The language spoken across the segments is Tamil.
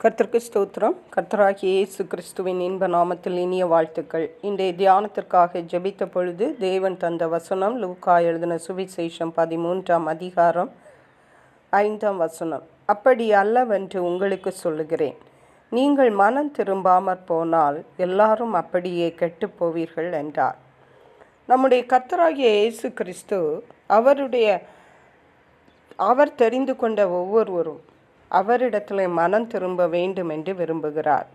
கர்த்தருக்கு ஸ்தோத்திரம். கர்த்தராகிய இயேசு கிறிஸ்துவின் இன்ப நாமத்தில் இனிய வாழ்த்துக்கள். இன்றைய தியானத்திற்காக ஜெபித்த பொழுது தேவன் தந்த வசனம் லூக்கா எழுதின சுவிசேஷம் 13ஆம் அதிகாரம் 5ஆம் வசனம். அப்படி அல்லவென்று உங்களுக்கு சொல்லுகிறேன், நீங்கள் மனம் திரும்பாமற் போனால் எல்லாரும் அப்படியே கெட்டுப் போவீர்கள் என்றார். நம்முடைய கர்த்தராகிய இயேசு கிறிஸ்து அவர் தெரிந்து கொண்ட ஒவ்வொருவரும் அவரிடத்தில் மனம் திரும்ப வேண்டும் என்று விரும்புகிறார்.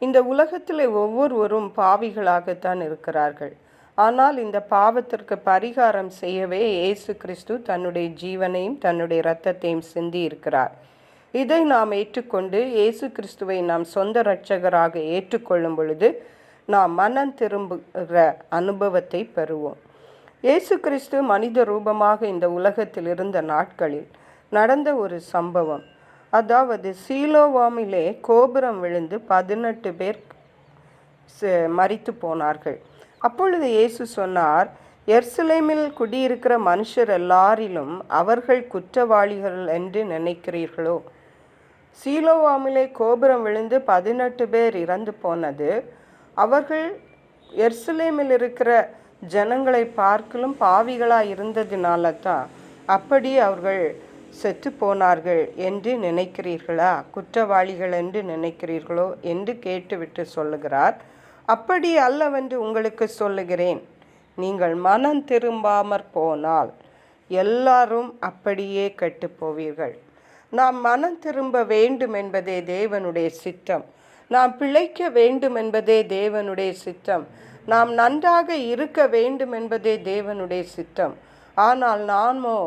இந்த உலகத்தில் ஒவ்வொருவரும் பாவிகளாகத்தான் இருக்கிறார்கள். ஆனால் இந்த பாவத்திற்கு பரிகாரம் செய்யவே இயேசு கிறிஸ்து தன்னுடைய ஜீவனையும் தன்னுடைய இரத்தத்தையும் சிந்தி இருக்கிறார். இதை நாம் ஏற்றுக்கொண்டு இயேசு கிறிஸ்துவை நாம் சொந்த இரட்சகராக ஏற்றுக்கொள்ளும் பொழுது நாம் மனம் திரும்புகிற அனுபவத்தை பெறுவோம். இயேசு கிறிஸ்து மனித ரூபமாக இந்த உலகத்தில் இருந்த நாட்களில் நடந்த ஒரு சம்பவம், அதாவது சீலோவாமிலே கோபுரம் விழுந்து 18 பேர் மரித்து போனார்கள். அப்பொழுது இயேசு சொன்னார், எருசலேமில் குடியிருக்கிற மனுஷர் எல்லாரிலும் அவர்கள் குற்றவாளிகள் என்று நினைக்கிறீர்களோ? சீலோவாமிலே கோபுரம் விழுந்து 18 பேர் இறந்து போனது அவர்கள் எருசலேமில் இருக்கிற ஜனங்களை பார்க்கலும் பாவிகளாக இருந்ததினால தான் அப்படி அவர்கள் செத்து போனார்கள் என்று நினைக்கிறீர்களா? குற்றவாளிகள் என்று நினைக்கிறீர்களோ என்று கேட்டுவிட்டு சொல்லுகிறார். அப்படி அல்லவென்று உங்களுக்கு சொல்லுகிறேன், நீங்கள் மனம் திரும்பாமற் போனால் எல்லாரும் அப்படியே கெட்டு போவீர்கள். நாம் மனம் திரும்ப வேண்டும் என்பதே தேவனுடைய சித்தம். நாம் பிழைக்க வேண்டும் என்பதே தேவனுடைய சித்தம். நாம் நன்றாக இருக்க வேண்டும் என்பதே தேவனுடைய சித்தம். ஆனால் நாமோ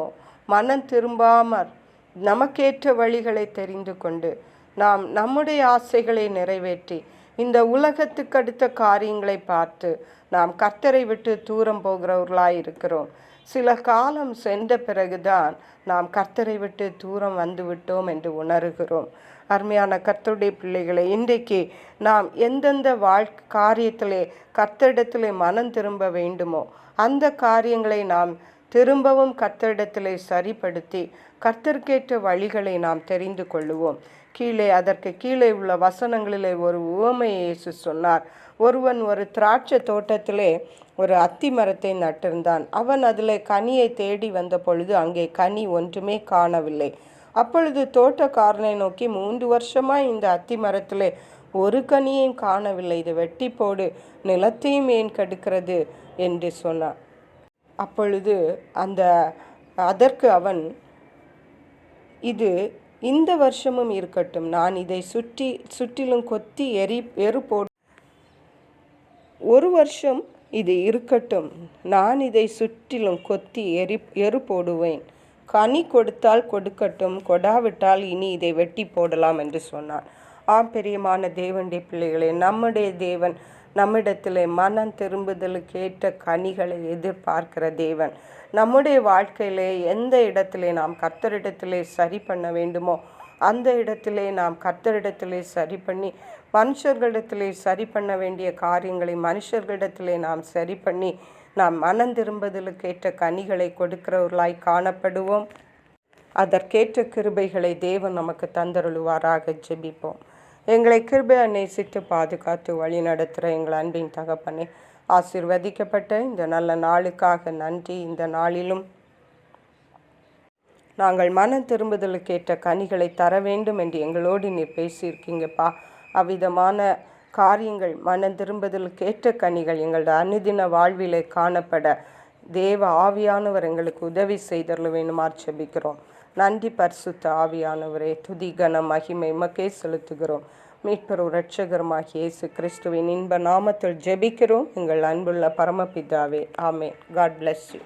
மனம் திரும்பாமற் நமக்கேற்ற வழிகளை தெரிந்து கொண்டு நாம் நம்முடைய ஆசைகளை நிறைவேற்றி இந்த உலகத்துக்கு அடுத்த காரியங்களை பார்த்து நாம் கர்த்தரை விட்டு தூரம் போகிறவர்களாய் இருக்கிறோம். சில காலம் சென்ற பிறகுதான் நாம் கர்த்தரை விட்டு தூரம் வந்து விட்டோம் என்று உணர்கிறோம். அருமையான கர்த்தருடைய பிள்ளைகளை, இன்றைக்கு நாம் எந்தெந்த காரியத்திலே கர்த்தரிடத்திலே மனம் திரும்ப வேண்டுமோ அந்த காரியங்களை நாம் திரும்பவும் கர்த்தரிடத்திலே சரிப்படுத்தி கர்த்தருக்கேற்ற வழிகளை நாம் தெரிந்து கொள்ளுவோம். அதற்கு கீழே உள்ள வசனங்களிலே ஒரு உவமையை இயேசு சொன்னார். ஒருவன் ஒரு திராட்சை தோட்டத்திலே ஒரு அத்தி மரத்தை நட்டிருந்தான். அவன் அதில் கனியை தேடி வந்த பொழுது அங்கே கனி ஒன்றுமே காணவில்லை. அப்பொழுது தோட்டக்காரனை நோக்கி, 3 வருஷமாக இந்த அத்தி மரத்திலே ஒரு கனியையும் காணவில்லை, இது வெட்டி போடு, நிலத்தையும் ஏன் கெடுக்கிறது என்று சொன்னான். அப்பொழுது அதற்கு அவன், இது இந்த வருஷமும் இருக்கட்டும், நான் இதை சுற்றிலும் கொத்தி எரு போடு, ஒரு வருஷம் இது இருக்கட்டும், நான் இதை சுற்றிலும் கொத்தி எரு போடுவேன், கனி கொடுத்தால் கொடுக்கட்டும், கொடாவிட்டால் இனி இதை வெட்டி போடலாம் என்று சொன்னான். பிரியமான தேவனுடைய பிள்ளைகளே, நம்முடைய தேவன் நம்மிடத்திலே மனம் திரும்புதலுக்கு ஏற்ற கனிகளை எதிர்பார்க்கிற தேவன். நம்முடைய வாழ்க்கையிலே எந்த இடத்திலே நாம் கர்த்தரிடத்திலே சரி பண்ண வேண்டுமோ அந்த இடத்திலே நாம் கர்த்தரிடத்திலே சரி பண்ணி, மனுஷர்களிடத்திலே சரி பண்ண வேண்டிய காரியங்களை மனுஷர்களிடத்திலே நாம் சரி பண்ணி நாம் மனம் திரும்புதலுக்கு ஏற்ற கனிகளை கொடுக்கிறவர்களாய் காணப்படுவோம். அதற்கேற்ற கிருபைகளை தேவன் நமக்கு தந்தருளுவாராக. ஜெபிப்போம். எங்களை கிருபையை நேசித்து பாதுகாத்து வழி நடத்துகிற எங்கள் அன்பின் தகப்பனே, ஆசீர்வதிக்கப்பட்ட இந்த நல்ல நாளுக்காக நன்றி. இந்த நாளிலும் நாங்கள் மனம் திரும்புதலுக்கேற்ற கனிகளை தர வேண்டும் என்று எங்களோடு நீர் பேசியிருக்கீங்கப்பா. அவ்விதமான காரியங்கள், மனம் திரும்புதலுக்கேற்ற கனிகள் எங்களோட அனுதின வாழ்விலே காணப்பட தேவ ஆவியானவர் எங்களுக்கு உதவி செய்தருள வேண்டுமாறு ஜெபிக்கிறோம். நன்றி பரிசுத்த ஆவியானவரே, துதி கன மகிமை உமக்கே செலுத்துகிறோம். மீட்பரும் இரட்சகருமாகிய இயேசு கிறிஸ்துவின் இன்ப நாமத்தில் ஜெபிக்கிறோம் எங்கள் அன்புள்ள பரமபிதாவே. ஆமென். God bless you.